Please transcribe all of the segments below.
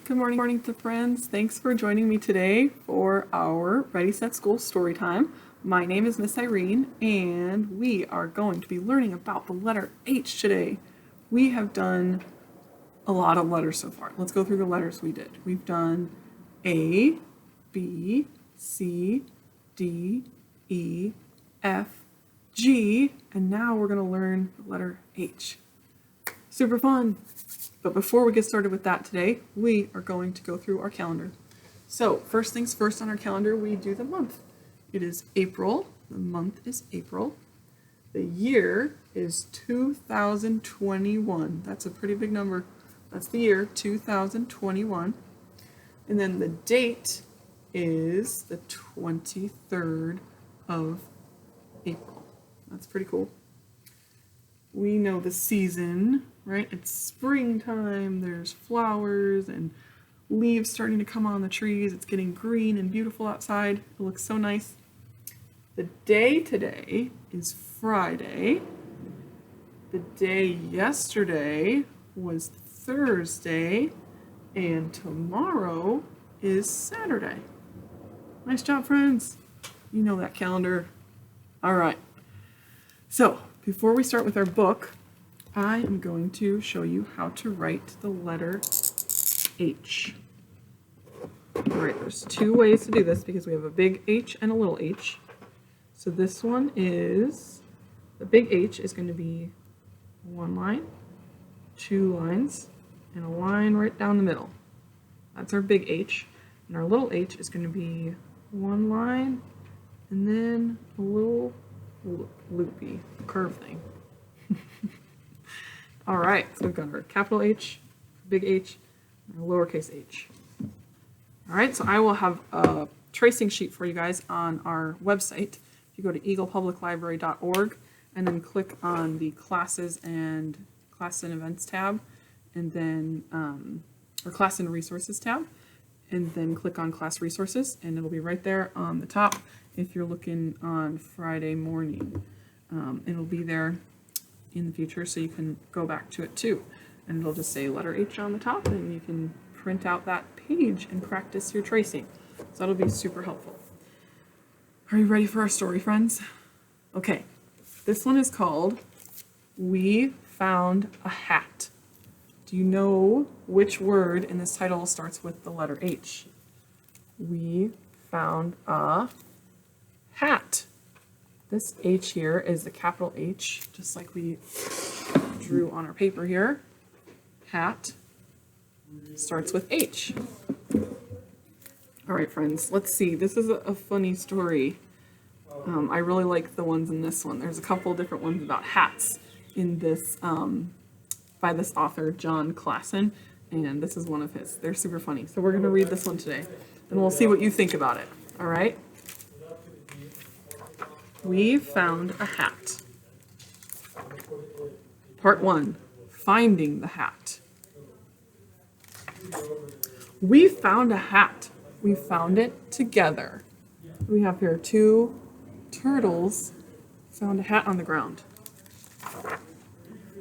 Good morning to friends. Thanks for joining me today for our Ready Set School story time. My name is Miss Irene and we are going to be learning about the letter H today. We have done a lot of letters so far. Let's go through the letters we did. We've done A, B, C, D, E, F, G, and now we're going to learn the letter H. Super fun! But before we get started with that today, we are going to go through our calendar. So first things first on our calendar, we do the month. It is April. The month is April. The year is 2021. That's a pretty big number. That's the year 2021. And then the date is the 23rd of April. That's pretty cool. We know the season, right? It's springtime. There's flowers and leaves starting to come on the trees. It's getting green and beautiful outside. It looks so nice. The day today is Friday. The day yesterday was Thursday. And tomorrow is Saturday. Nice job, friends. You know that calendar. All right. So, before we start with our book, I am going to show you how to write the letter H. All right, there's two ways to do this because we have a big H and a little h. So this one is, the big H is going to be one line, two lines, and a line right down the middle. That's our big H. And our little h is going to be one line and then a little loopy curve thing. All right, so we've got our capital H, big H, and our lowercase h. All right, so I will have a tracing sheet for you guys on our website. If you go to eaglepubliclibrary.org and then click on the classes and events tab, and then or class and resources tab, and then click on class resources, and it'll be right there on the top if you're looking on Friday morning. It'll be there in the future so you can go back to it too. And it'll just say letter H on the top and you can print out that page and practice your tracing. So that'll be super helpful. Are you ready for our story, friends? Okay, this one is called We Found a Hat. Do you know which word in this title starts with the letter H? We found a hat. This H here is the capital H, just like we drew on our paper here. Hat starts with H. All right, friends, let's see. This is a funny story. I really like the ones in this one. There's a couple different ones about hats in this, by this author, John Klassen, and this is one of his. They're super funny. So we're going to read this one today, and we'll see what you think about it. All right? We found a hat. Part 1, Finding the Hat. We found a hat. We found it together. We have here 2 turtles found a hat on the ground.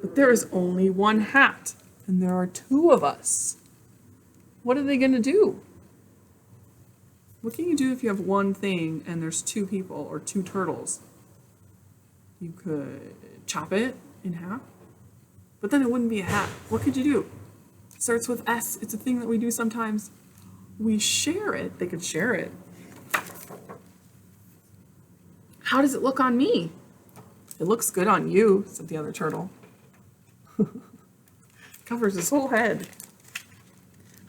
But there is only one hat, and there are 2 of us. What are they going to do? What can you do if you have one thing and there's 2 people or 2 turtles? You could chop it in half, but then it wouldn't be a hat. What could you do? It starts with S. It's a thing that we do sometimes. We share it. They could share it. How does it look on me? It looks good on you, said the other turtle. Covers his whole head.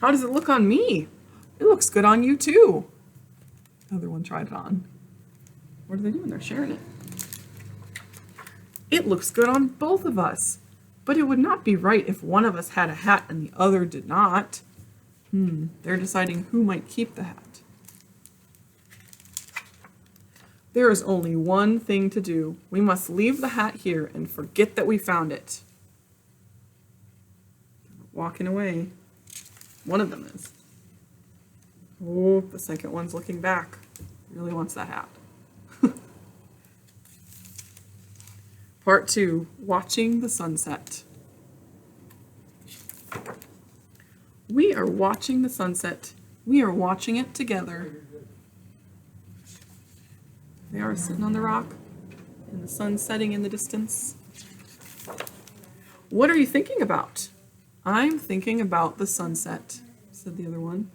How does it look on me? It looks good on you too. The other one tried it on. What are they doing? They're sharing it. It looks good on both of us, but it would not be right if one of us had a hat and the other did not. They're deciding who might keep the hat. There is only one thing to do. We must leave the hat here and forget that we found it. Walking away. One of them is. Oh, the second one's looking back. Really wants that hat. Part 2, Watching the Sunset. We are watching the sunset. We are watching it together. They are sitting on the rock, and the sun setting in the distance. What are you thinking about? I'm thinking about the sunset, said the other one.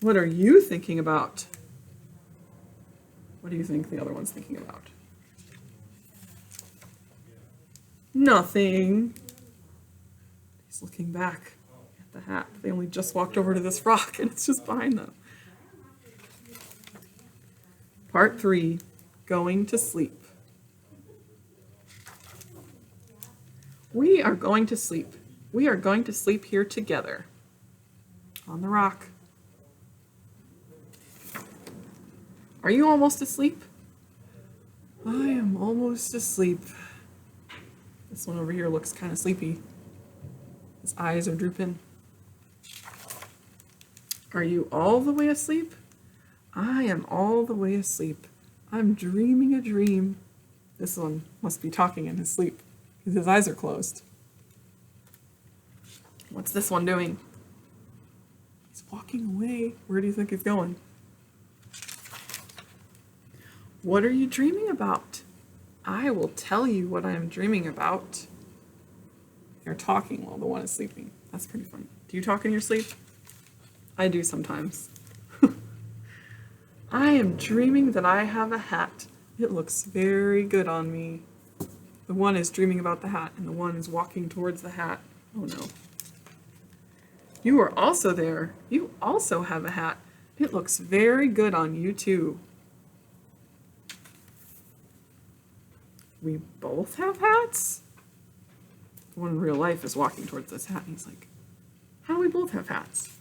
What are you thinking about? What do you think the other one's thinking about? Nothing. He's looking back at the hat. They only just walked over to this rock and it's just behind them. Part 3, going to sleep. We are going to sleep. We are going to sleep here together on the rock. Are you almost asleep? I am almost asleep. This one over here looks kind of sleepy. His eyes are drooping. Are you all the way asleep? I am all the way asleep. I'm dreaming a dream. This one must be talking in his sleep because his eyes are closed. What's this one doing? He's walking away. Where do you think he's going? What are you dreaming about? I will tell you what I am dreaming about. They're talking while the one is sleeping. That's pretty funny. Do you talk in your sleep? I do sometimes. I am dreaming that I have a hat. It looks very good on me. The one is dreaming about the hat, and the one is walking towards the hat. Oh no. You are also there. You also have a hat. It looks very good on you too. We both have hats? The one in real life is walking towards this hat, and he's like, how do we both have hats?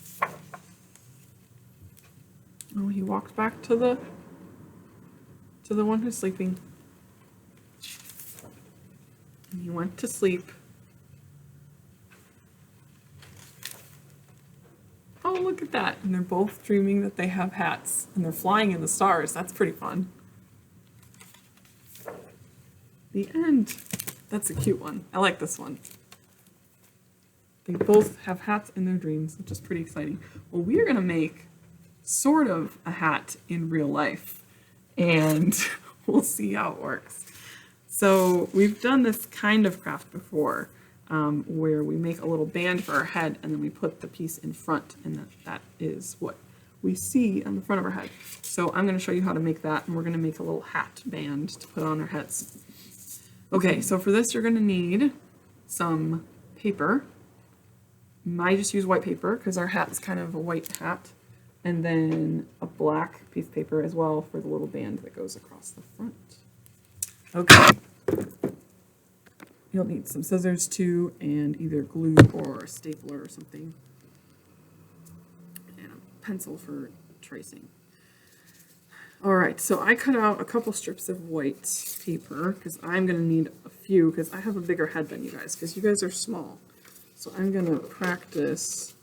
Oh, he walked back to the one who's sleeping. And he went to sleep. Oh, look at that. And they're both dreaming that they have hats. And they're flying in the stars. That's pretty fun. The end. That's a cute one. I like this one. They both have hats in their dreams, which is pretty exciting. Well, we are going to make sort of a hat in real life, and we'll see how it works. So we've done this kind of craft before, where we make a little band for our head and then we put the piece in front, and that is what we see on the front of our head. So I'm going to show you how to make that, and we're going to make a little hat band to put on our heads. Okay, so for this you're going to need some paper. I just use white paper because our hat's kind of a white hat. And then a black piece of paper as well for the little band that goes across the front. Okay. You'll need some scissors too, and either glue or a stapler or something. And a pencil for tracing. Alright, so I cut out a couple strips of white paper because I'm going to need a few because I have a bigger head than you guys because you guys are small. So I'm going to practice.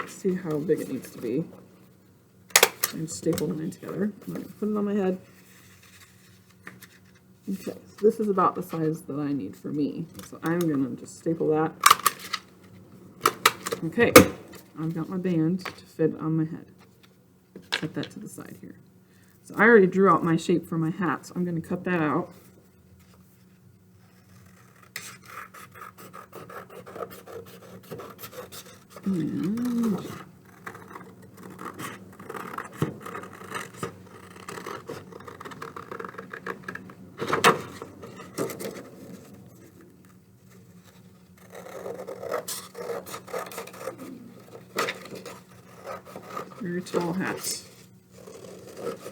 See how big it needs to be. And staple mine together. I'm going to put it on my head. Okay, so this is about the size that I need for me. So I'm going to just staple that. Okay, I've got my band to fit on my head. Set that to the side here. So I already drew out my shape for my hat, so I'm going to cut that out. And very tall hats,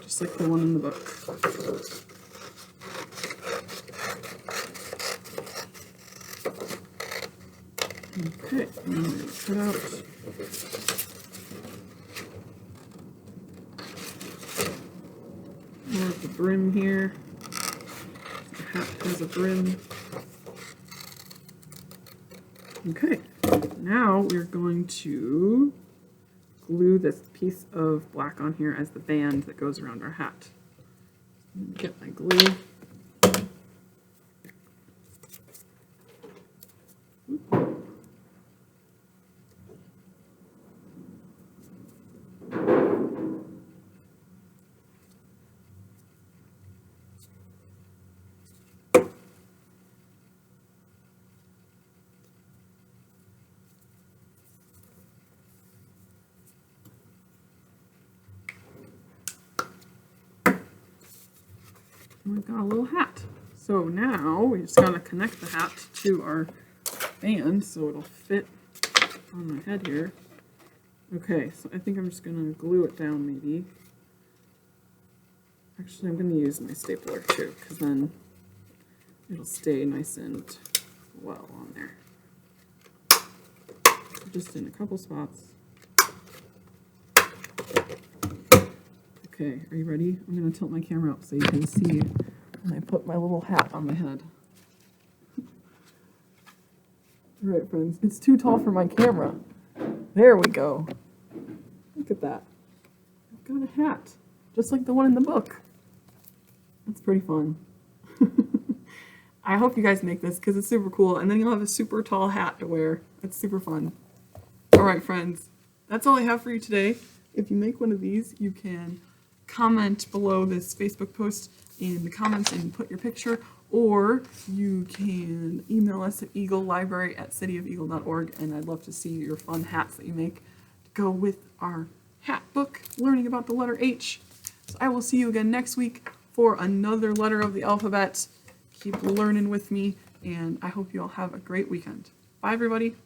just like the one in the book. Okay, I'm going to cut out more of the brim here. The hat has a brim. Okay, now we're going to glue this piece of black on here as the band that goes around our hat. Get my glue. And we've got a little hat. So now we just gotta connect the hat to our band so it'll fit on my head here. Okay, so I think I'm just gonna glue it down maybe. Actually, I'm gonna use my stapler too, because then it'll stay nice and well on there. Just in a couple spots. Okay, are you ready? I'm gonna tilt my camera up so you can see when I put my little hat on my head. All right, friends, it's too tall for my camera. There we go. Look at that. I've got a hat, just like the one in the book. That's pretty fun. I hope you guys make this because it's super cool, and then you'll have a super tall hat to wear. It's super fun. All right, friends, that's all I have for you today. If you make one of these, you can comment below this Facebook post in the comments and put your picture, or you can email us at eaglelibrary@cityofeagle.org, and I'd love to see your fun hats that you make to go with our hat book, learning about the letter H. So I will see you again next week for another letter of the alphabet. Keep learning with me, and I hope you all have a great weekend. Bye, everybody.